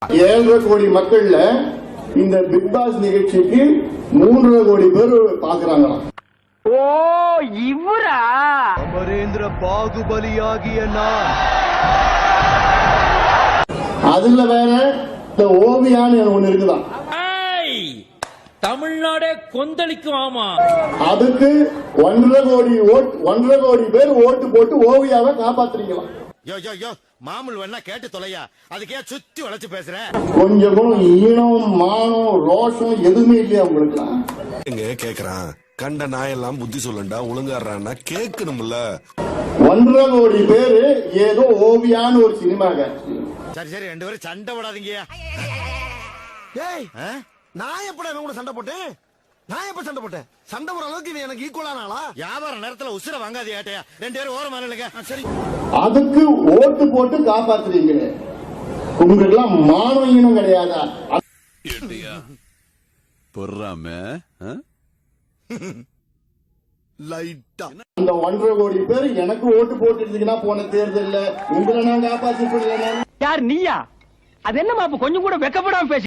7.5 கோடி மக்கள்ல இந்த பிக் பாஸ் நிகழ்ச்சிக்கு 3.5 கோடி பேர் பாக்குறாங்களாம். ஓ இவரா அமரேந்திர பாகுபலியாகிய நான். அதுல வேற இந்த ஓவியான்னு ஒண்ணு இருக்குதான், தமிழ்நாடே கொந்தளிக்கும். ஆமா, அதுக்கு 1.5 கோடி பேர் ஓட்டு போட்டு ஓவியாவை காப்பாத்துறீங்களாம். மாமூல் வேணா கேட்டு தொலையா, அதுக்கே சுத்தி வளைச்சு பேசுற. கொஞ்சம் ஈனம் மானம் ரோஷம் எதுவுமே இல்லையா உங்களுக்கு? கேக்குறான் கண்ட நாயெல்லாம் புத்தி சொல்லண்டா ஒழுங்காடுறான்னா கேட்கணும்ல. 1.5 கோடி பேரு ஏதோ ஓவியான்னு ஒரு சினிமா காட்சி. சரி சரி, 2 பேரும் சண்டை போடாதீங்க. நான் எப்படா கூட சண்டை போட்டேன்? நான் எப்ப சண்டை போட்டேன்? சண்டை போற அளவுக்கு நீ எனக்கு ஈக்குவலான ஆளா? வியாபார நேரத்துல உசுர வாங்காதே ஏட்டையா. 2 பேரும் ஓரமா இல்லைங்க. சரி, அதுக்கு ஓட்டு போட்டு காப்பாத்துறீங்களே, உங்களுக்கு எல்லாம் மானம் ஈனம் கிடையாதா? பொறாம லைட்டா அந்த 1.5 கோடி பேர் எனக்கு ஓட்டு போட்டு இருந்தீங்கன்னா போன தேர்தல்ல உங்களை நான் காப்பாத்தி. யார் நீயா? அது என்னமா கொஞ்சம் கூட வெக்கப்படாம பேச